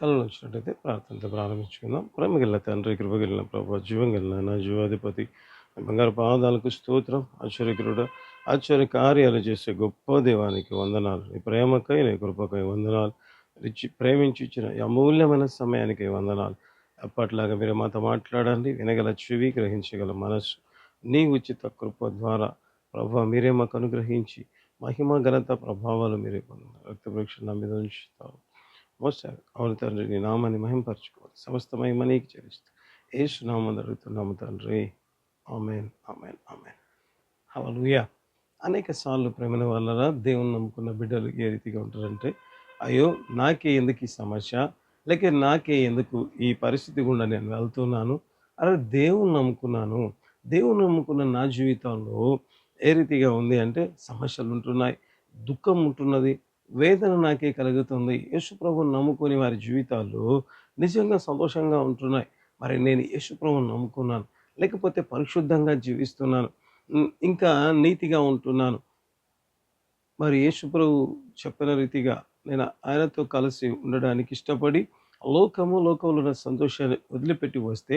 కళలు వచ్చినట్టయితే ప్రార్థనతో ప్రారంభించుకుందాం. ప్రేమగల తండ్రి, కృపగలిగిన ప్రభు, జీవంగలిగిన నా జీవాధిపతి, బంగారు పాదాలకు స్తోత్రం. ఆశ్చర్యకరుడ, ఆశ్చర్య కార్యాలు చేసే గొప్ప దేవానికి వందనాలు. నీ ప్రేమకై, నీ కృపకై వందనాలు. ప్రేమించి ఇచ్చిన ఈ అమూల్యమైన సమయానికి వందనాలు. అప్పట్లాగా మీరు మాతో మాట్లాడండి. వినగల చెవి, గ్రహించగల మనస్సు నీ ఉచిత కృప ద్వారా ప్రభు మీరే మాకు అనుగ్రహించి మహిమ ఘనత ప్రభావాలు మీరే పొందారు. రక్త పరీక్ష నా మీద ఉంచుతావు. మోసారు అవును తండ్రి, నీ నామాన్ని మహింపరచుకోవాలి. సమస్త మహిమ నీకు చెల్లిస్తూ యేసు నామమున అడుగుతున్నాము తండ్రి. ఆమేన్, ఆమేన్, ఆమేన్. హల్లెలూయా. అనేక సార్లు ప్రేమైన వాళ్ళ దేవుని నమ్ముకున్న బిడ్డలు ఏ రీతిగా ఉంటారంటే, అయ్యో నాకే ఎందుకు ఈ సమస్య, లేక నాకే ఎందుకు ఈ పరిస్థితి గుండా నేను వెళ్తున్నాను, అరే దేవుని నమ్ముకున్నాను, దేవుని నమ్ముకున్న నా జీవితంలో ఏ రీతిగా ఉంది అంటే సమస్యలు ఉంటున్నాయి, దుఃఖం ఉంటున్నది, వేదన నాకే కలుగుతుంది. యేసు ప్రభువుని నమ్ముకొని వారి జీవితాలు నిజంగా సంతోషంగా ఉంటున్నాయి. మరి నేను యేసు ప్రభువుని నమ్ముకున్నాను, లేకపోతే పరిశుద్ధంగా జీవిస్తున్నాను, ఇంకా నీతిగా ఉంటున్నాను. మరి యేసుప్రభు చెప్పిన రీతిగా నేను ఆయనతో కలిసి ఉండడానికి ఇష్టపడి లోకంలో ఉన్న సంతోషాన్ని వదిలిపెట్టి వస్తే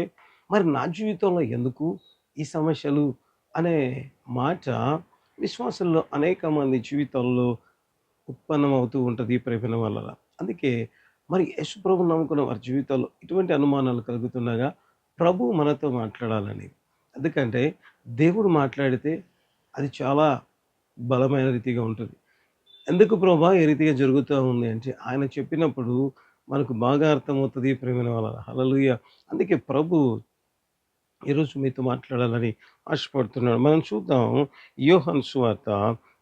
మరి నా జీవితంలో ఎందుకు ఈ సమస్యలు అనే మాట విశ్వాసంలో అనేక మంది జీవితాల్లో ఉత్పన్నమవుతూ ఉంటుంది ఈ ప్రేమ వల్ల. అందుకే మరి యేసుప్రభు నమ్ముకున్న వారి జీవితాల్లో ఇటువంటి అనుమానాలు కలుగుతుండగా ప్రభు మనతో మాట్లాడాలని. ఎందుకంటే దేవుడు మాట్లాడితే అది చాలా బలమైన రీతిగా ఉంటుంది. ఎందుకు ప్రభా ఏ రీతిగా జరుగుతూ ఉంది అంటే ఆయన చెప్పినప్పుడు మనకు బాగా అర్థమవుతుంది ప్రేమైన వాళ్ళ. హల్లెలూయా. అందుకే ప్రభు ఈరోజు మీతో మాట్లాడాలని ఆశపడుతున్నాడు. మనం చూద్దాం, యోహాను సువార్త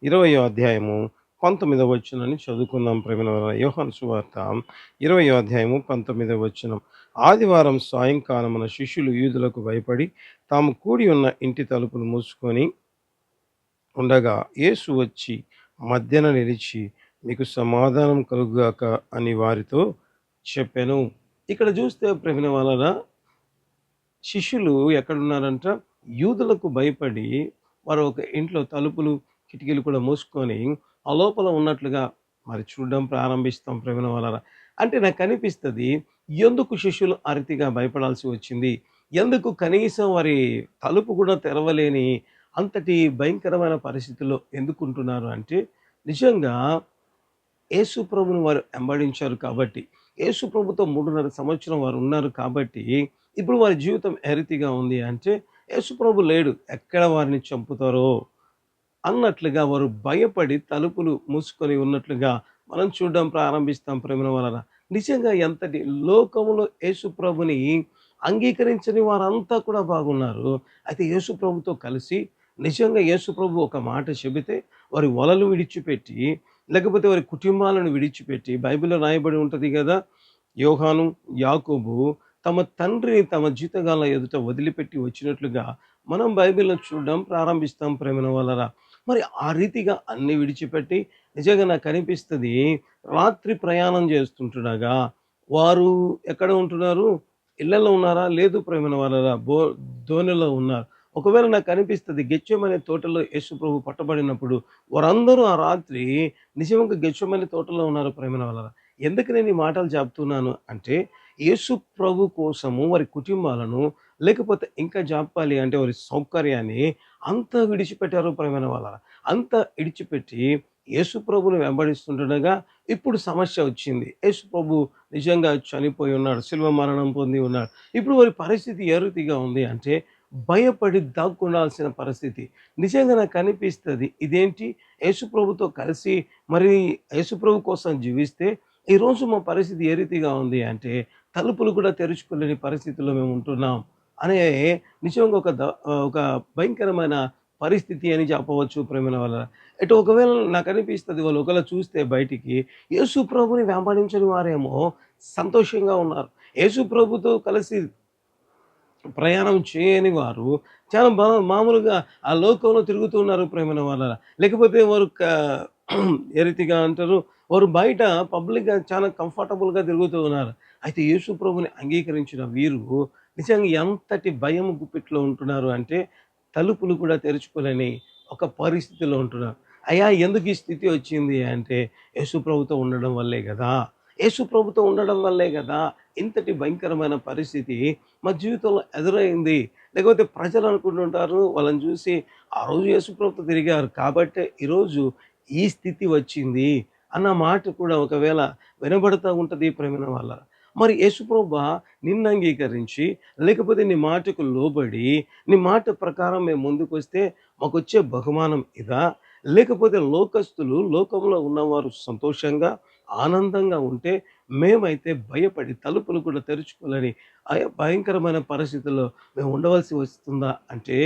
20వ అధ్యాయము 19వ వచనాన్ని చదువుకుందాం ప్రేమైన వాళ్ళ. యోహాను సువార్త 20వ అధ్యాయము 19వ వచనం. ఆదివారం సాయంకాలమున శిష్యులు యూదులకు భయపడి తాము కూడి ఉన్న ఇంటి తలుపులు మూసుకొని ఉండగా యేసు వచ్చి మధ్యన నిలిచి మీకు సమాధానం కలుగుగాక అని వారితో చెప్పెను. ఇక్కడ చూస్తే ప్రేమిన వాళ్ళ శిష్యులు ఎక్కడున్నారంట, యూదులకు భయపడి వారు ఒక ఇంట్లో తలుపులు కిటికీలు కూడా మూసుకొని ఆ లోపల ఉన్నట్లుగా మరి చూడడం ప్రారంభిస్తాం ప్రేమిన వాళ్ళ. అంటే నాకు అనిపిస్తుంది, ఎందుకు శిష్యులు ఆ రీతిగా భయపడాల్సి వచ్చింది, ఎందుకు కనీసం వారి తలుపు కూడా తెరవలేని అంతటి భయంకరమైన పరిస్థితుల్లో ఎందుకుంటున్నారు అంటే, నిజంగా యేసు ప్రభుని వారు వెంబడించారు కాబట్టి, యేసు ప్రభుతో 3.5 సంవత్సరం వారు ఉన్నారు కాబట్టి ఇప్పుడు వారి జీవితం ఏ రీతిగా ఉంది అంటే, యేసు ప్రభు లేడు, ఎక్కడ వారిని చంపుతారో అన్నట్లుగా వారు భయపడి తలుపులు మూసుకొని ఉన్నట్లుగా మనం చూడడం ప్రారంభిస్తాం ప్రేమ వలన. నిజంగా ఎంతటి లోకములో యేసు ప్రభుని అంగీకరించని వారంతా కూడా బాగున్నారు. అయితే యేసు ప్రభుతో కలిసి నిజంగా యేసు ప్రభు ఒక మాట చెబితే వారి వలలు విడిచిపెట్టి, లేకపోతే వారి కుటుంబాలను విడిచిపెట్టి, బైబిల్లో రాయబడి ఉంటుంది కదా, యోహాను, యాకోబు తమ తండ్రిని తమ జీతగాళ్ళ ఎదుట వదిలిపెట్టి వచ్చినట్లుగా మనం బైబిల్లో చూడడం ప్రారంభిస్తాం ప్రేమన వలన. మరి ఆ రీతిగా అన్ని విడిచిపెట్టి నిజంగా నాకు అనిపిస్తుంది, రాత్రి ప్రయాణం చేస్తుంటుండగా వారు ఎక్కడ ఉంటున్నారు, ఇళ్లలో ఉన్నారా, లేదు ప్రేమన వలన ధోనిలో ఉన్నారు. ఒకవేళ నాకు అనిపిస్తుంది, గెత్సేమనే తోటలో యేసు ప్రభు పట్టబడినప్పుడు వారందరూ ఆ రాత్రి నిజంగా గెత్సేమనే తోటలో ఉన్నారు ప్రేమన వలన. ఎందుకు నేను ఈ మాటలు చెప్తున్నాను అంటే, యేసు ప్రభు కోసము వారి కుటుంబాలను, లేకపోతే ఇంకా చెప్పాలి అంటే వారి సౌకర్యాన్ని అంతా విడిచిపెట్టారు ప్రేమైన వాళ్ళ. అంతా విడిచిపెట్టి యేసు ప్రభుని వెంబడిస్తుండగా ఇప్పుడు సమస్య వచ్చింది. యేసు ప్రభు నిజంగా చనిపోయి ఉన్నాడు, శిలువ మరణం పొంది ఉన్నాడు. ఇప్పుడు వారి పరిస్థితి ఏ రీతిగా ఉంది అంటే భయపడి దాక్కుండాల్సిన పరిస్థితి. నిజంగా నాకు అనిపిస్తుంది, ఇదేంటి, యేసు ప్రభుతో కలిసి మరి యేసు ప్రభు కోసం జీవిస్తే ఈరోజు మా పరిస్థితి ఏ రీతిగా ఉంది అంటే తలుపులు కూడా తెరుచుకోలేని పరిస్థితిలో మేము ఉంటున్నాం అనే నిజంగా ఒక భయంకరమైన పరిస్థితి అని చెప్పవచ్చు ప్రేమల వల్ల. ఇటు ఒకవేళ నాకు అనిపిస్తుంది, వాళ్ళు ఒకవేళ చూస్తే బయటికి యేసు ప్రభుని వెంబడించని వారేమో సంతోషంగా ఉన్నారు. యేసు ప్రభుతో కలిసి ప్రయాణం చేయని వారు చాలా మామూలుగా ఆ లోకంలో తిరుగుతున్నారు ప్రేమల వల్ల. లేకపోతే వారు ఏ రీతిగా అంటారు, వారు బయట పబ్లిక్గా చాలా కంఫర్టబుల్గా తిరుగుతూ ఉన్నారు. అయితే యేసు ప్రభుని అంగీకరించిన వీరు నిజంగా ఎంతటి భయం గుప్పిట్లో ఉంటున్నారు అంటే తలుపులు కూడా తెరుచుకోలేని ఒక పరిస్థితిలో ఉంటున్నారు. అయ్యా ఎందుకు ఈ స్థితి వచ్చింది అంటే యేసు ప్రభుతో ఉండడం వల్లే కదా. యేసు ప్రభుతో ఉండడం వల్లే కదా ఇంతటి భయంకరమైన పరిస్థితి మా జీవితంలో ఎదురైంది. లేకపోతే ప్రజలు అనుకుంటుంటారు వాళ్ళని చూసి, ఆ రోజు యేసు ప్రభుతో తిరిగారు కాబట్టే ఈరోజు ఈ స్థితి వచ్చింది అన్న మాట కూడా ఒకవేళ వినబడతా ఉంటది ప్రేమైన వాళ్ళారా. మరి యేసుప్రభువా నిన్ను అంగీకరించి, లేకపోతే నీ మాటకు లోబడి, నీ మాట ప్రకారం మేము ముందుకొస్తే మాకొచ్చే బహుమానం ఇదా? లేకపోతే లోకస్తులు, లోకంలో ఉన్నవారు సంతోషంగా, ఆనందంగా ఉంటే, మేమైతే భయపడి తలుపులు కూడా తెరుచుకోలేని భయంకరమైన పరిస్థితుల్లో మేము ఉండవలసి వస్తుందా? అంటే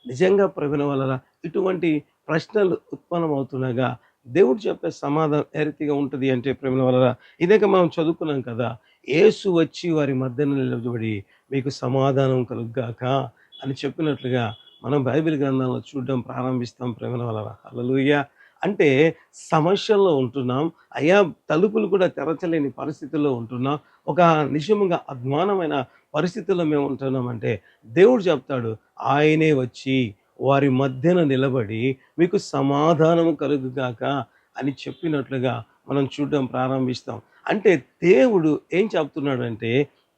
నిజంగా ప్రేమైన వాళ్ళరా ఇటువంటి ప్రశ్నలు ఉత్పన్నమవుతుండగా దేవుడు చెప్పే సమాధానం ఏ రీతిగా ఉంటది అంటే ప్రేమైన వాళ్ళరా, ఇదేక మనం చదువుకున్నాం కదా! యేసు వచ్చి వారి మధ్యన నిలబడి మీకు సమాధానం కలుగుగాక అని చెప్పినట్లుగా మనం బైబిల్ గ్రంథంలో చూడడం ప్రారంభిస్తాం ప్రేమైన వాళ్ళరా. హల్లెలూయా! అంటే సమస్యల్లో ఉంటున్నాం. అయ్యా తలుపులు కూడా తెరచలేని పరిస్థితుల్లో ఉంటున్నాం. ఒక నిజముగా అధ్వానమైన పరిస్థితుల్లో మేము ఉంటున్నామంటే దేవుడు చెప్తాడు ఆయనే వచ్చి వారి మధ్యన నిలబడి మీకు సమాధానము కలుగుగాక అని చెప్పినట్లుగా మనం చూడడం ప్రారంభిస్తాం. అంటే దేవుడు ఏం చెప్తున్నాడంటే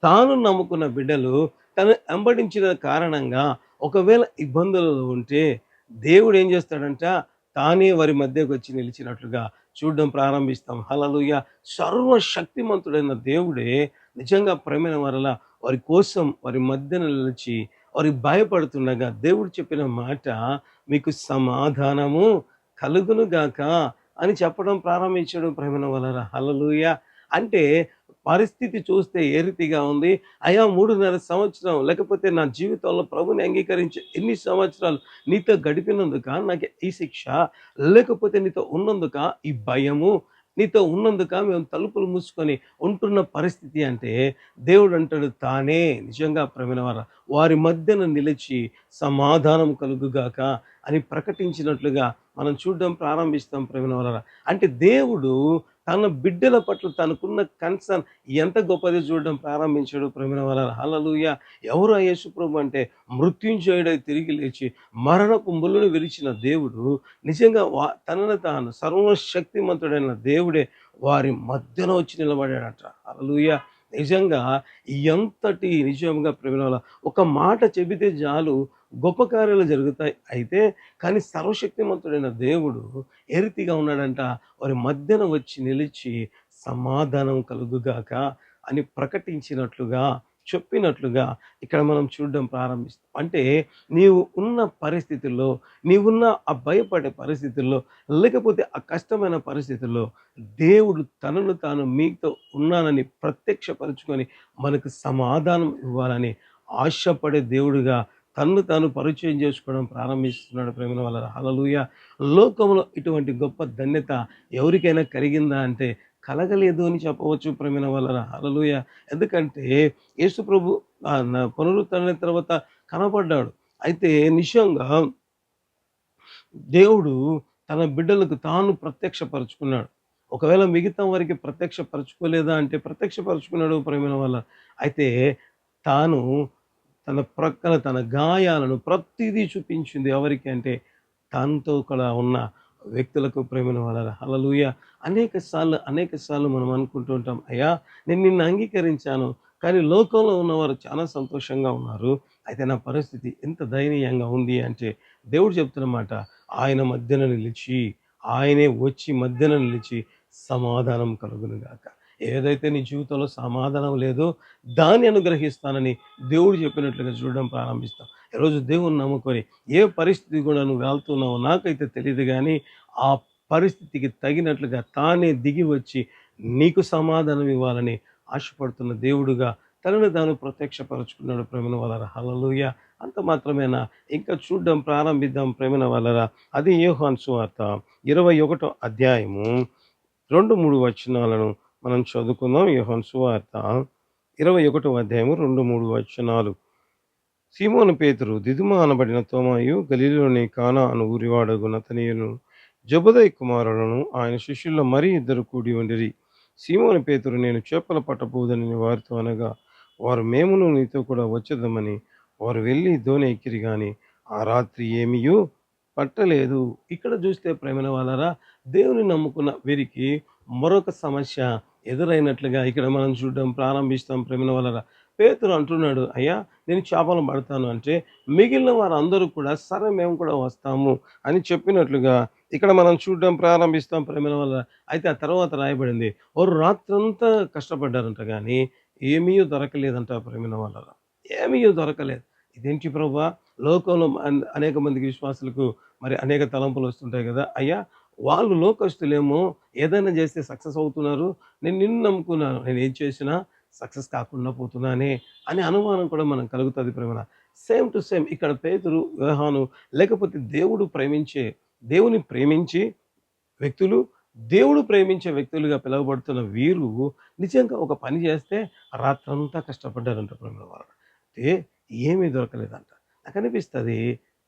తాను నమ్ముకున్న బిడ్డలు తను వెంబడించిన కారణంగా ఒకవేళ ఇబ్బందులలో ఉంటే దేవుడు ఏం చేస్తాడంట తానే వారి మధ్యకొచ్చి నిలిచినట్లుగా చూడడం ప్రారంభిస్తాం. హల్లెలూయా! సర్వశక్తిమంతుడైన దేవుడే నిజంగా ప్రేమైన వారలా వారి కోసం వారి మధ్యన నిలిచి వారికి భయపడుతుండగా దేవుడు చెప్పిన మాట మీకు సమాధానము కలుగును గాక అని చెప్పడం ప్రారంభించడం ప్రేమైన వలన హల్లెలూయా! అంటే పరిస్థితి చూస్తే ఏ రీతిగా ఉంది? అయ్యా 3:30 సంవత్సరం లేకపోతే నా జీవితంలో ప్రభుని అంగీకరించి ఎన్ని సంవత్సరాలు నీతో గడిపినందుక నాకు ఈ శిక్ష, లేకపోతే నీతో ఉన్నందుక ఈ భయము, నీతో ఉన్నందుక మేము తలుపులు మూసుకొని ఉంటున్న పరిస్థితి అంటే దేవుడు అంటాడు తానే నిజంగా ప్రేమైన వారా వారి మధ్యన నిలిచి సమాధానం కలుగుగాక అని ప్రకటించినట్లుగా మనం చూడడం ప్రారంభిస్తాం ప్రేమైన వారా. అంటే దేవుడు తన బిడ్డల పట్ల తనకున్న కన్సర్న్ ఎంత గొప్పది చూడడం ప్రారంభించాడు ప్రేమైన వారా. హల్లెలూయా! ఎవరు ఆ యేసు ప్రభు అంటే మృత్యుంజయుడై తిరిగి లేచి మరణపు ముళ్ళును విరిచిన దేవుడు నిజంగా తనను తాను సర్వశక్తిమంతుడైన దేవుడే వారి మధ్యన వచ్చి నిలబడాడట. హల్లెలూయా! నిజంగా ఎంతటి నిజంగా ప్రేమైన వాళ్ళ ఒక మాట చెబితే చాలు గొప్ప కార్యాలు జరుగుతాయి. అయితే కానీ సర్వశక్తిమంతుడైన దేవుడు ఏ రీతిగా ఉన్నాడంట వారి మధ్యన వచ్చి నిలిచి సమాధానం కలుగుగాక అని ప్రకటించినట్లుగా చెప్పినట్లుగా ఇక్కడ మనం చూడడం ప్రారంభిస్తాం. అంటే నీవు ఉన్న పరిస్థితుల్లో, నీవున్న ఆ భయపడే పరిస్థితుల్లో, లేకపోతే ఆ కష్టమైన పరిస్థితుల్లో దేవుడు తనను తాను మీతో ఉన్నానని ప్రత్యక్షపరుచుకొని మనకు సమాధానం ఇవ్వాలని ఆశపడే దేవుడుగా తన్ను తాను పరిచయం చేసుకోవడం ప్రారంభిస్తున్నాడు ప్రేమైన వాళ్ళ హల్లెలూయా! లోకంలో ఇటువంటి గొప్ప ధన్యత ఎవరికైనా కలిగిందా అంటే కలగలేదు అని చెప్పవచ్చు ప్రేమైన వాళ్ళ హల్లెలూయా! ఎందుకంటే యేసు ప్రభు పునరుత్థానం తర్వాత కనపడ్డాడు. అయితే నిజంగా దేవుడు తన బిడ్డలకు తాను ప్రత్యక్షపరుచుకున్నాడు. ఒకవేళ మిగతా వారికి ప్రత్యక్షపరుచుకోలేదా అంటే ప్రత్యక్షపరుచుకున్నాడు ప్రేమైన వాళ్ళ. అయితే తాను తన ప్రక్కన తన గాయాలను ప్రతిదీ చూపించింది ఎవరికి అంటే తనతో కూడా ఉన్న వ్యక్తులకు ప్రేమైన వాళ్ళ హల్లెలూయా! అనేక సార్లు మనం అనుకుంటూ ఉంటాం. అయ్యా! నేను నిన్ను అంగీకరించాను. కానీ లోకంలో ఉన్నవారు చాలా సంతోషంగా ఉన్నారు. అయితే నా పరిస్థితి ఎంత దయనీయంగా ఉంది అంటే దేవుడు చెప్తున్న మాట ఆయన మధ్యన నిలిచి, ఆయనే వచ్చి మధ్యన నిలిచి సమాధానం కలుగును గాక. ఏదైతే నీ జీవితంలో సమాధానం లేదో దాన్ని అనుగ్రహిస్తానని దేవుడు చెప్పినట్లుగా చూడడం ప్రారంభిస్తాం. ఈరోజు దేవుణ్ణి నమ్ముకొని ఏ పరిస్థితి కూడా నువ్వు వెళ్తున్నావో నాకైతే తెలీదు గానీ, ఆ పరిస్థితికి తగినట్లుగా తానే దిగి వచ్చి నీకు సమాధానం ఇవ్వాలని ఆశపడుతున్న దేవుడుగా తనను తాను ప్రత్యక్షపరుచుకున్నాడు ప్రేమైన వాళ్ళరా. హల్లెలూయా! అంత మాత్రమేనా ఇంకా చూడడం ప్రారంభిద్దాం ప్రేమైన వాళ్ళరా. అది యోహాను సువార్త 21 అధ్యాయము 2, 3 వచనాలను మనం చదువుకుందాం. యోహాను సువార్త 21 అధ్యాయము 2, 3 వచనాలు. సీమోను పేతురు, దిదుమ అనబడిన తోమాయు, గలిలలోని కానా అను ఊరివాడగు నతనీయును, జెబెదయి కుమారులను ఆయన శిష్యుల్లో మరి ఇద్దరు కూడి ఉండిరి. సీమోను పేతురు, నేను చేపలు పట్టబోదునని వారితో అనగా, వారు మేమును నీతో కూడా వచ్చేదమని వారు వెళ్ళి దోణి ఎక్కిరి గాని ఆ రాత్రి ఏమీయూ పట్టలేదు. ఇక్కడ చూస్తే ప్రేమైన వాళ్ళారా దేవుని నమ్ముకున్న వీరికి మరొక సమస్య ఎదురైనట్లుగా ఇక్కడ మనం చూడడం ప్రారంభిస్తాం. ప్రేమిన వలన పేతురు అంటున్నాడు, అయ్యా నేను చేపలు పడతాను అంటే మిగిలిన వారందరూ కూడా సరే మేము కూడా వస్తాము అని చెప్పినట్లుగా ఇక్కడ మనం చూడడం ప్రారంభిస్తాం. ప్రేమిన వల్ల అయితే ఆ తర్వాత రాయబడింది, వారు రాత్రంతా కష్టపడ్డారంట కానీ ఏమీ దొరకలేదంట. ప్రేమిన వల్ల ఏమీ దొరకలేదు. ఇదేంటి ప్రభా, లోకంలో అనేక మందికి విశ్వాసులకు మరి అనేక తలంపులు వస్తుంటాయి కదా అయ్యా, వాళ్ళు లోకస్తులేమో ఏదైనా చేస్తే సక్సెస్ అవుతున్నారు, నేను నిన్ను నమ్ముకున్నాను, నేను ఏం చేసినా సక్సెస్ కాకుండా పోతున్నానే అనే అనుమానం కూడా మనం కలుగుతుంది. ప్రేమ సేమ్ టు సేమ్ ఇక్కడ పేతురు, యోహాను, లేకపోతే దేవుని ప్రేమించి వ్యక్తులు, దేవుడు ప్రేమించే వ్యక్తులుగా పిలువబడుతున్న వీరు నిజంగా ఒక పని చేస్తే రాత్రంతా కష్టపడ్డారంట. ప్రేమ అయితే ఏమీ దొరకలేదంట. నాకు అనిపిస్తుంది,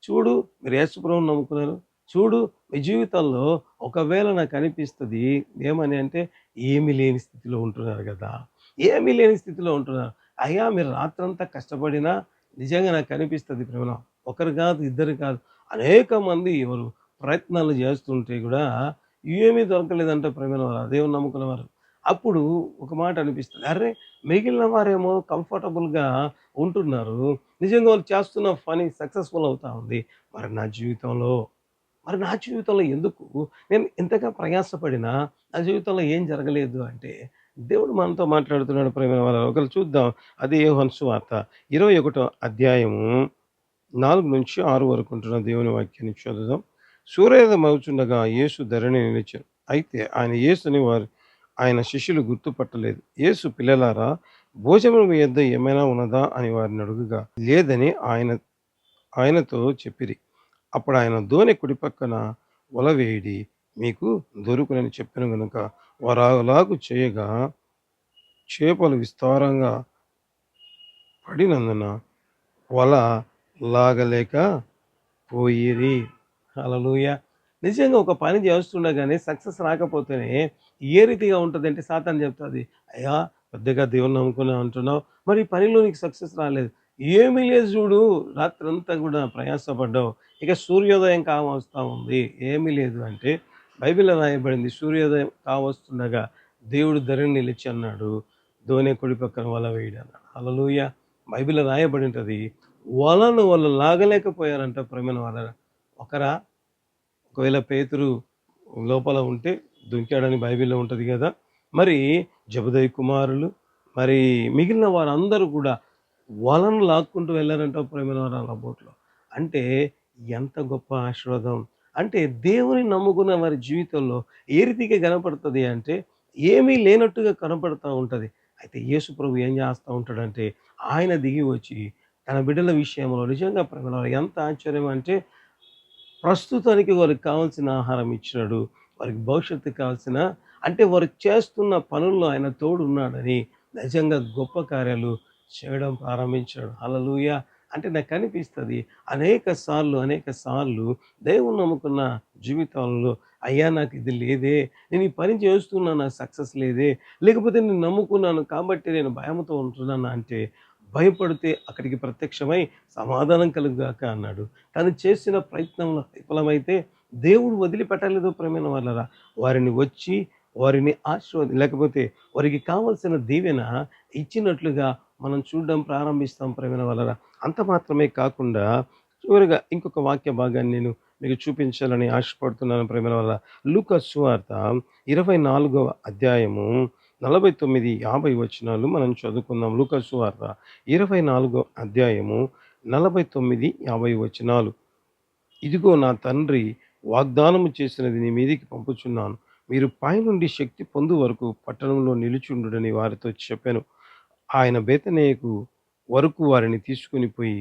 చూడు మీరు యేసుప్రభువుని నమ్ముకున్నారు, చూడు మీ జీవితంలో ఒకవేళ నాకు అనిపిస్తుంది ఏమని అంటే ఏమీ లేని స్థితిలో ఉంటున్నారు కదా, ఏమీ లేని స్థితిలో ఉంటున్నారు. అయ్యా మీరు రాత్రంతా కష్టపడినా నిజంగా నాకు అనిపిస్తుంది ప్రేమ, ఒకరు కాదు ఇద్దరు కాదు అనేక మంది ఎవరు ప్రయత్నాలు చేస్తుంటే కూడా ఏమీ దొరకలేదంటే ప్రేమ దేవుని నమ్ముకున్న వారు. అప్పుడు ఒక మాట అనిపిస్తుంది, అరే మిగిలిన వారేమో కంఫర్టబుల్గా ఉంటున్నారు, నిజంగా వాళ్ళు చేస్తున్న పని సక్సెస్ఫుల్ అవుతా ఉంది. మరి నా జీవితంలో ఎందుకు నేను ఇంతగా ప్రయాసపడినా నా జీవితంలో ఏం జరగలేదు అంటే దేవుడు మనతో మాట్లాడుతున్నాడు. ప్రేమ వాళ్ళ ఒకరు చూద్దాం. అది యోహాను సువార్త 21 అధ్యాయము 4-6 వరకు ఉంటున్న దేవుని వాక్యాన్ని చదువుదాం. సూర్యోదయం అవుచుండగా యేసు ధరణి నిలిచారు. అయితే ఆయన శిష్యులు గుర్తుపట్టలేదు. యేసు, పిల్లలారా, భోజనం మీ యొద్ద ఏమైనా ఉన్నదా అని వారిని అడుగుగా లేదని ఆయనతో చెప్పిరి. అప్పుడు ఆయన దోణి కుడి పక్కన వల వేయడి మీకు దొరుకునని చెప్పిన గనుక వారు అలాగు చేయగా చేపలు విస్తారంగా పడినందున వల లాగలేక పోయిరి. హల్లెలూయా. నిజంగా ఒక పని చేస్తుండగానే సక్సెస్ రాకపోతేనే ఏ రీతిగా ఉంటుందంటే సాతాను చెప్తుంది, అయ్యా పెద్దగా దేవుని నమ్ముకున్నా అంటున్నావు, మరి ఈ పనిలో నీకు సక్సెస్ రాలేదు, ఏమీ లేదు చూడు, రాత్రంతా కూడా ప్రయాసపడ్డావు, ఇక సూర్యోదయం కావస్తా ఉంది, ఏమీ లేదు అంటే బైబిల్లో రాయబడింది, సూర్యోదయం కావస్తుండగా దేవుడు ధరణి నిలిచి అన్నాడు, దోణి కుడి పక్కన వల వేయడు అన్నాడు. హల్లెలూయా. బైబిల్లో రాయబడి ఉంటుంది, వాళ్ళు లాగలేకపోయారంట. ప్రేమైన వాళ్ళ ఒకరా, ఒకవేళ పేతురు లోపల ఉంటే దుంకాడని బైబిల్లో ఉంటుంది కదా, మరి జబదయి కుమారులు మరి మిగిలిన వారందరూ కూడా వలను లాక్కుంటూ వెళ్ళారంట. ప్రేమైన వారు బోట్లో అంటే ఎంత గొప్ప ఆశీర్వాదం. అంటే దేవుని నమ్ముకున్న వారి జీవితంలో ఏ రీతిగా కనపడుతుంది అంటే ఏమీ లేనట్టుగా కనపడుతూ ఉంటుంది. అయితే యేసు ప్రభు ఏం చేస్తూ ఉంటాడంటే ఆయన దిగి వచ్చి తన బిడ్డల విషయంలో నిజంగా ప్రేమ ఎంత ఆశ్చర్యం అంటే ప్రస్తుతానికి వారికి కావాల్సిన ఆహారం ఇచ్చినాడు, వారికి భవిష్యత్తుకు కావాల్సిన అంటే వారు చేస్తున్న పనుల్లో ఆయన తోడు ఉన్నాడని నిజంగా గొప్ప కార్యాలు చేయడం ప్రారంభించాడు. హల్లెలూయా. అంటే నాకు అనిపిస్తుంది అనేక సార్లు దేవుని నమ్ముకున్న జీవితాలలో అయ్యా నాకు ఇది లేదే, నేను ఈ పని చేస్తున్నా నాకు సక్సెస్ లేదే, లేకపోతే నేను నమ్ముకున్నాను కాబట్టి నేను భయంతో ఉంటున్నాను అంటే భయపడితే అక్కడికి ప్రత్యక్షమై సమాధానం కలుగుగాక అన్నాడు. తను చేసిన ప్రయత్నంలో విఫలమైతే దేవుడు వదిలిపెట్టలేదు. ప్రేమైన వాళ్ళరా, వారిని లేకపోతే వారికి కావలసిన దీవెన ఇచ్చినట్లుగా మనం చూడడం ప్రారంభిస్తాం. ప్రేమైన వాళ్ళరా, అంత మాత్రమే కాకుండా చివరిగా ఇంకొక వాక్య భాగాన్ని నేను మీకు చూపించాలని ఆశపడుతున్నాను. ప్రేమైన వల్ల లూకా సువార్త 24వ అధ్యాయము 49-50 వచనాలు మనం చదువుకుందాం. లూకా సువార్త 24వ అధ్యాయము 49-50 వచనాలు. ఇదిగో నా తండ్రి వాగ్దానము చేసినది నీ మీదికి పంపుచున్నాను, మీరు పైనుండి శక్తి పొందు వరకు పట్టణంలో నిలుచుండుడని వారితో చెప్పాను. ఆయన బేతనేయకు వరకు వారిని తీసుకుని పోయి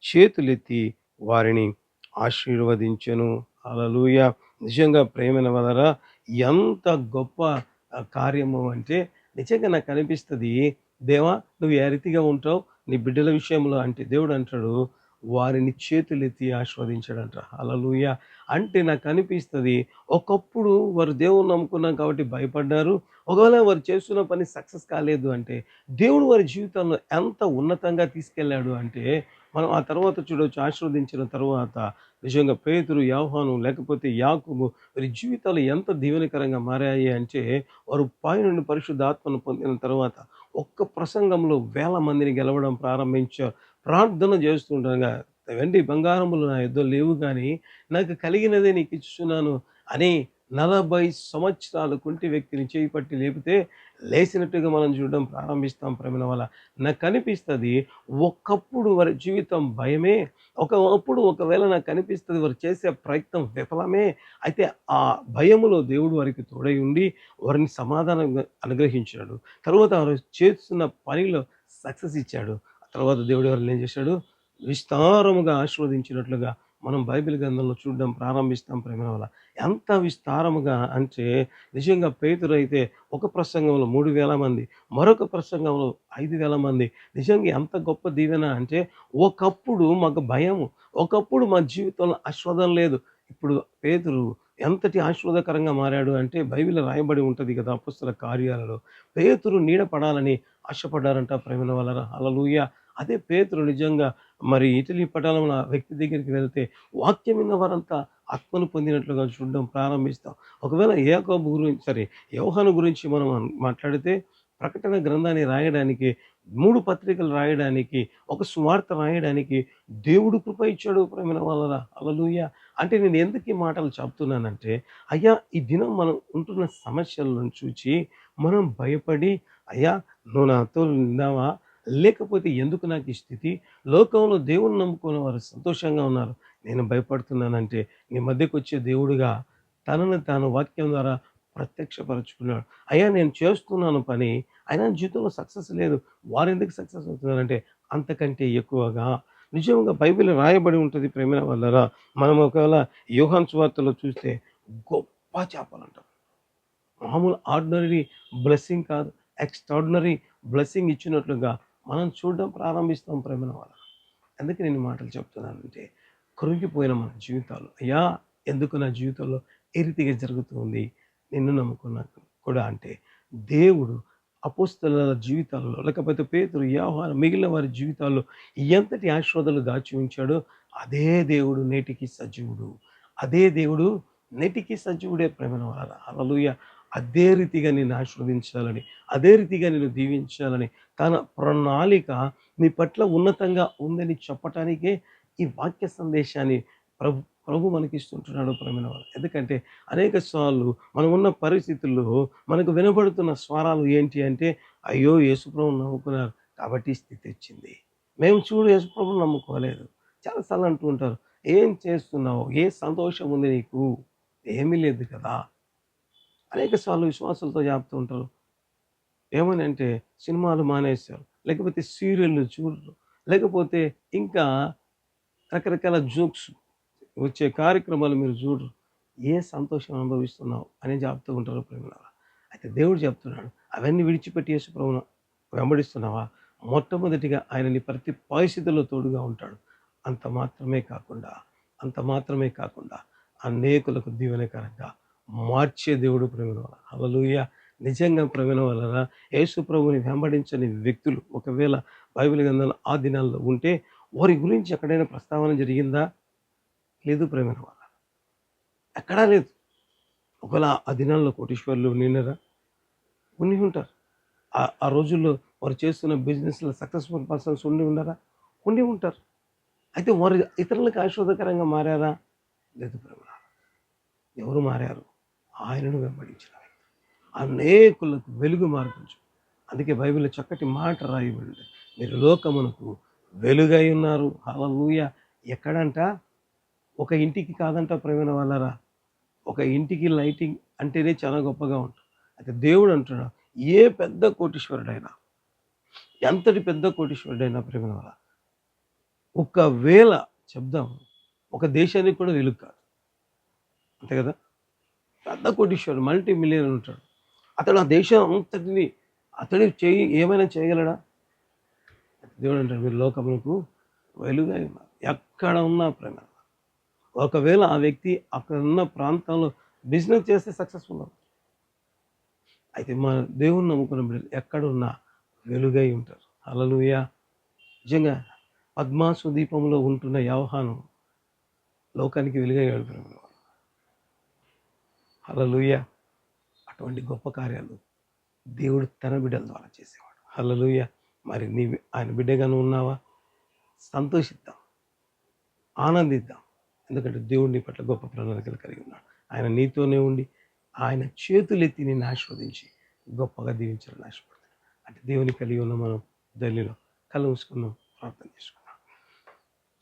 చేతులెత్తి వారిని ఆశీర్వదించెను. హల్లెలూయా. నిజంగా ప్రేమైన వలరా ఎంత గొప్ప కార్యము అంటే నిజంగా నాకు అనిపిస్తుంది, దేవా నువ్వు ఏ రీతిగా ఉంటావు నీ బిడ్డల విషయంలో అంటే దేవుడు అంటాడు వారిని చేతులెత్తి ఆశీర్వదించాడంట. హల్లెలూయా. అంటే నాకు అనిపిస్తుంది, ఒకప్పుడు వారు దేవుని నమ్ముకున్నాం కాబట్టి భయపడ్డారు, ఒకవేళ వారు చేస్తున్న పని సక్సెస్ కాలేదు అంటే దేవుడు వారి జీవితంలో ఎంత ఉన్నతంగా తీసుకెళ్ళాడు అంటే మనం ఆ తర్వాత చూడొచ్చు ఆశీర్వదించిన తర్వాత నిజంగా పేతురు, యోహాను లేకపోతే యాకోబు వీరి జీవితాలు ఎంత దీవెనకరంగా మారాయి అంటే వారు పైనుండి పరిశుద్ధాత్మను పొందిన తర్వాత ఒక్క ప్రసంగంలో వేల మందిని గెలవడం ప్రారంభించారు. ప్రార్థన చేస్తుండగా వెండి బంగారములు నా యొద్ద లేవు గానీ నాకు కలిగినదే నీకు ఇచ్చుచున్నాను అని 40 సంవత్సరాలు కుంటి వ్యక్తిని చేయి పట్టి లేపితే లేసినట్టుగా మనం చూడడం ప్రారంభిస్తాం ప్రేమిన వల్ల. నాకనిపిస్తది ఒకప్పుడు వారి జీవితం భయమే. ఒకప్పుడు ఒకవేళ నాకనిపిస్తది వారు చేసే ప్రయత్నం విఫలమే. అయితే ఆ భయములో దేవుడు వారికి తోడై ఉండి వారిని సమాధానంగా అనుగ్రహించాడు. తరువాత వారు చేస్తున్న పనిలో సక్సెస్ ఇచ్చాడు. ఆ తర్వాత దేవుడు వారిని ఏం చేశాడు? విస్తారముగా ఆశీర్వదించినట్లుగా మనం బైబిల్ గ్రంథంలో చూడడం ప్రారంభిస్తాం ప్రేమ వల్ల. ఎంత విస్తారముగా అంటే నిజంగా పేతురైతే ఒక ప్రసంగంలో 3000 మంది, మరొక ప్రసంగంలో 5000 మంది. నిజంగా ఎంత గొప్ప దీవెన అంటే ఒకప్పుడు మాకు భయము, ఒకప్పుడు మా జీవితంలో ఆస్వాదన లేదు. ఇప్పుడు పేతురు ఎంతటి ఆశీర్వాదకరంగా మారాడు అంటే బైబిల్‌లో రాయబడి ఉంటది కదా! అపొస్తలుల కార్యాలలో. పేతురు నీడ పడాలని ఆశపడ్డారంట ప్రేమైన వాళ్ళరా. హల్లెలూయా! అదే పేతురు నిజంగా మరి ఇటలీ పటాలంలో ఆ వ్యక్తి దగ్గరికి వెళ్తే వాక్యం విన్న వారంతా ఆత్మను పొందినట్లుగా చూడడం ప్రారంభిస్తాం. ఒకవేళ యాకోబు గురించి యోహాను గురించి మనం మాట్లాడితే ప్రకటన గ్రంథాన్ని రాయడానికి, 3 పత్రికలు రాయడానికి, ఒక సువార్త రాయడానికి దేవుడు కృప ఇచ్చాడు ప్రేమైన వాళ్ళరా. హల్లెలూయా! అంటే నేను ఎందుకు ఈ మాటలు చెప్తున్నానంటే, అయ్యా ఈ దినం మనం ఉంటున్న సమస్యలను చూచి మనం భయపడి, అయ్యా నువ్వు నాతో ఉన్నావా? లేకపోతే ఎందుకు నాకు ఈ స్థితి? లోకంలో దేవుణ్ణి నమ్ముకున్న వారు సంతోషంగా ఉన్నారు. నేను భయపడుతున్నానంటే నీ మధ్యకొచ్చే దేవుడుగా తనను తాను వాక్యం ద్వారా ప్రత్యక్షపరుచుకున్నాడు. అయ్యా నేను చేస్తున్నాను పని, అయినా జీవితంలో సక్సెస్ లేదు. వారెందుకు సక్సెస్ అవుతున్నారంటే అంతకంటే ఎక్కువగా నిజంగా బైబిల్ రాయబడి ఉంటది ప్రేమైన వాళ్ళరా. మనం ఒకవేళ యోహాను సువార్తలో చూస్తే గొప్ప చేపలంట. మామూలు ఆర్డినరీ బ్లెస్సింగ్ కాదు. ఎక్స్ట్రార్డినరీ బ్లెస్సింగ్ ఇచ్చినట్లుగా మనం చూడడం ప్రారంభిస్తాం ప్రేమైన వాళ్ళ. అందుకే నేను ఈ మాటలు చెప్తున్నానంటే, కృంగిపోయిన మన జీవితాలు, అయ్యా ఎందుకు నా జీవితంలో ఏ రీతిగా జరుగుతుంది? నిన్ను నమ్ముకున్నాను కూడా అంటే, దేవుడు అపోస్తలుల జీవితాల్లో లేకపోతే పేతురు, యోహాను మిగిలిన వారి జీవితాల్లో ఎంతటి ఆశీర్వాదాలు దాచి ఉంచాడో, అదే దేవుడు నేటికి సజీవుడు. అదే దేవుడు నేటికి సజీవుడే ప్రేమైన వారా. హల్లెలూయా! అదే రీతిగా నిన్ను ఆశీర్వదించాలని, అదే రీతిగా నిన్ను దీవించాలని తన ప్రణాళిక నీ పట్ల ఉన్నతంగా ఉందని చెప్పటానికే ఈ వాక్య సందేశాన్ని ప్రభు ప్రభు మనకిస్తుంటున్నాడు ప్రేమైన వాళ్ళు. ఎందుకంటే అనేక సార్లు మనం ఉన్న పరిస్థితుల్లో మనకు వినబడుతున్న స్వరాలు ఏంటి అంటే, అయ్యో యేసుప్రభుని నమ్ముకున్నారు కాబట్టి ఈ స్థితి వచ్చింది. మేము చూడు యేసుప్రభుని నమ్ముకోలేదు. చాలా సార్లు అంటూ ఉంటారు, ఏం చేస్తున్నావు? ఏ సంతోషం ఉంది నీకు? ఏమీ లేదు కదా! అనేక సార్లు విశ్వాసులతో చెప్తూ ఉంటారు. ఏమని అంటే సినిమాలు మానేశారు. లేకపోతే సీరియల్‌లు చూడరు. లేకపోతే ఇంకా రకరకాల జోక్స్ వచ్చే కార్యక్రమాలు మీరు చూడరు. ఏ సంతోషం అనుభవిస్తున్నావు అని చెప్తూ ఉంటారు ప్రేమలారా. అయితే దేవుడు చెప్తున్నాడు, అవన్నీ విడిచిపెట్టి యేసు ప్రభువును వెంబడిస్తున్నావా? మొట్టమొదటిగా ఆయన నీ ప్రతి పరిస్థితిలో తోడుగా ఉంటాడు. అంత మాత్రమే కాకుండా, అంత మాత్రమే కాకుండా అనేకులకు దీవెనకరంగా మార్చే దేవుడు ప్రేమలారా. హల్లెలూయా! నిజంగా ప్రేమ వలన యేసు ప్రభువుని వెంబడించని వ్యక్తులు ఒకవేళ బైబిల్ గ్రంథంలో ఆ దినాల్లో ఉంటే వారి గురించి ఎక్కడైనా ప్రస్తావన జరిగిందా? లేదు ప్రేమైన వాళ్ళ. ఎక్కడా లేదు. ఒకవేళ ఆ దినాల్లో కోటీశ్వరులు ఉండినారా? ఉండి ఉంటారు. ఆ రోజుల్లో వారు చేస్తున్న బిజినెస్‌లో సక్సెస్‌ఫుల్ పర్సన్స్ ఉండి ఉన్నారా? ఉండి ఉంటారు. అయితే వారు ఇతరులకు ఆశీర్వాదకరంగా మారారా? లేదు ప్రేమలారా. ఎవరు మారారు? ఆయనను వెంబడించిన వ్యక్తి. అనేకులకు వెలుగు మార్గం చూపు. అందుకే బైబిల్‌లో చక్కటి మాట రాయబడింది. మీరు లోకమునకు వెలుగై ఉన్నారు. హల్లెలూయా! ఎక్కడంట? ఒక ఇంటికి కాదంట ప్రేమైన వాళ్ళరా. ఒక ఇంటికి లైటింగ్ అంటేనే చాలా గొప్పగా ఉంటుంది. అయితే దేవుడు అంటున్నాడు, ఏ పెద్ద కోటీశ్వరుడైనా, ఎంతటి పెద్ద కోటీశ్వరుడైనా ప్రేమైన వాళ్ళ, ఒకవేళ చెప్దాం ఒక దేశానికి కూడా వెలుగు కాదు. అంతే కదా! పెద్ద కోటీశ్వరుడు మల్టీ మిలియనర్ ఉంటాడు. అతడు ఆ దేశం అంతటిని ఏమైనా చేయగలడా? దేవుడు అంటాడు, మీరు లోకమునకు వెలుగై ఉన్నారు. ఎక్కడ ఉన్నా ప్రేమ. ఒకవేళ ఆ వ్యక్తి అక్కడ ఉన్న ప్రాంతంలో బిజినెస్ చేస్తే సక్సెస్‌ఫుల్ అవుతాడు. అయితే మన దేవుణ్ణి నమ్ముకున్న బిడ్డలు ఎక్కడున్నా వెలుగై ఉంటారు. హల్లెలూయా! నిజంగా పద్మాసు దీపంలో ఉంటున్న యోహాను లోకానికి వెలుగయ్యాడు ప్రేమ. హల్లెలూయా. అటువంటి గొప్ప కార్యాలు దేవుడు తన బిడ్డల ద్వారా చేసేవాడు. హల్లెలూయా. మరి నీవు ఆయన బిడ్డగా నువ్వు ఉన్నావా? సంతోషిద్దాం, ఆనందిద్దాం. ఎందుకంటే దేవుడు నీ పట్ల గొప్ప ప్రణాళికలు కలిగి ఉన్నాడు. ఆయన నీతోనే ఉండి ఆయన చేతులెత్తి నిన్ను ఆశీర్వదించి గొప్పగా దీవించాలని ఆశపడుతున్నాడు. అంటే దేవుని కలిగి ఉన్న మనం ధైర్యంలో కళ్ళు మూసుకుందాం, ప్రార్థన చేసుకుందాం.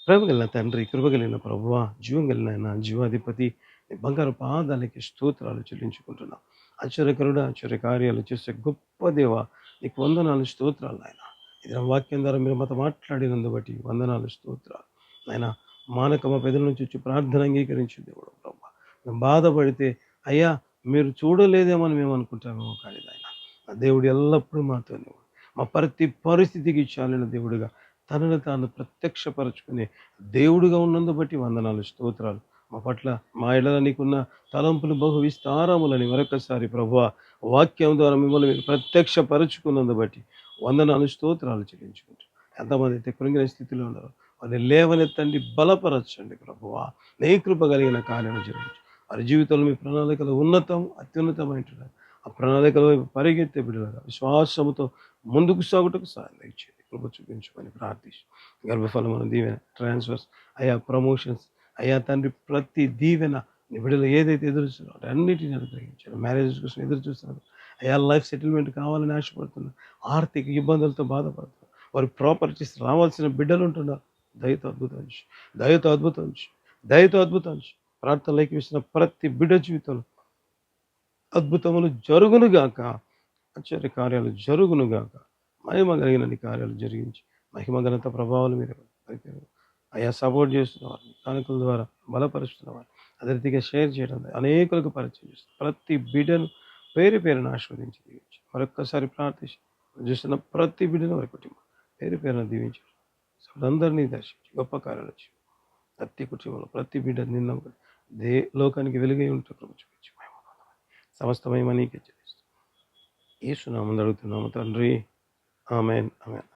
ప్రేమ కలిగిన తండ్రి, కృప కలిగిన ప్రభువా, జీవం కలిగిన ఆయన జీవాధిపతి, నీ బంగారు పాదాలకి స్తోత్రాలు చెల్లించుకుంటున్నాం. ఆశ్చర్యకరుడు, ఆశ్చర్య కార్యాలు చేసే గొప్ప దేవ, నీకు వందనాలు, స్తోత్రాలు నాయన. ఇది వాక్యం ద్వారా మీరు మాతో మాట్లాడినందు బట్టి వందనాలు, స్తోత్రాలు నాయన. మానక మా పెదల నుంచి వచ్చి ప్రార్థన అంగీకరించి దేవుడు ప్రభు, మేము బాధపడితే అయ్యా మీరు చూడలేదేమని మేము అనుకుంటామేమో, కానీ నాయన నా దేవుడు ఎల్లప్పుడూ మాతోనే ఉన్నాడు. మా ప్రతి పరిస్థితికి చాలిన దేవుడుగా తనను తాను ప్రత్యక్షపరచుకునే దేవుడుగా ఉన్నందు బట్టి వందనాలు, స్తోత్రాలు. మా పట్ల మా ఎడల నీకున్న తలంపులు బహు విస్తారములని మరొకసారి ప్రభువా వాక్యం ద్వారా మిమ్మల్ని మీరు ప్రత్యక్షపరచుకున్నందు బట్టి వందనాలు, స్తోత్రాలు చెల్లించుకుంటాం. ఎంతమంది అయితే కృంగిన స్థితిలో ఉన్నారో వారిని లేవనెత్తండి, బలపరచండి ప్రభువా. నీ కృప కలిగిన కార్యం జరిగించు. వారి జీవితంలో మీ ప్రణాళికలు ఉన్నతం, అత్యున్నతమైంటున్నారు. ఆ ప్రణాళికల వైపు పరిగెత్తే బిడ్డలుగా విశ్వాసముతో ముందుకు సాగుటకు సాయం దయచేయండి. కృప చూపించమని ప్రార్థించు. గర్భఫలమును దీవెన, ట్రాన్స్ఫర్స్, అయా ప్రమోషన్స్, అయ్యా తండ్రి ప్రతి దీవెన నీ బిడ్డలు ఏదైతే ఎదురు చూస్తున్నారో అన్నిటిని అనుగ్రహించారు. మ్యారేజెస్ కోసం ఎదురు చూస్తున్నారు, అయ్యా లైఫ్ సెటిల్మెంట్ కావాలని ఆశపడుతున్నారు, ఆర్థిక ఇబ్బందులతో బాధపడుతున్నారు, వారి ప్రాపర్టీస్ రావాల్సిన బిడ్డలు ఉంటున్నారు. దయతో అద్భుతం చేయి, దయతో అద్భుతం చేయి, దయతో అద్భుతం చేయి. ప్రార్థనలోకి వేసిన ప్రతి బిడ్డ జీవితంలో అద్భుతములు జరుగునుగాక, ఆశ్చర్య కార్యాలు జరుగునుగాక. మహిమ కలిగిన నీ కార్యాలు జరిగించి మహిమ ఘనత ప్రభావాలు మీరు అయ్యా సపోర్ట్ చేస్తున్న వారిని కానుకల ద్వారా బలపరుస్తున్న వారిని అదే రీతిగా షేర్ చేయడం అనేకులకు పరిచయం చేస్తున్నారు. ప్రతి బిడ్డను పేరు పేరును ఆస్వాదించి దీవించి మరొక్కసారి ప్రార్థించి చూస్తున్న ప్రతి బిడ్డను వారి కుటుంబం పేరు పేరును దీవించి అందరినీ దర్శించి గొప్ప కార్యాలు వచ్చి ప్రతి కుటుంబంలో ప్రతి బిడ్డ నిన్న లోకానికి వెలుగై ఉంటూ చూపించి సమస్తమై మనీకే చెల్లిస్తాం. యేసు నామమున అడుగుతున్నాము తండ్రి, ఆమేన్, ఆమేన్.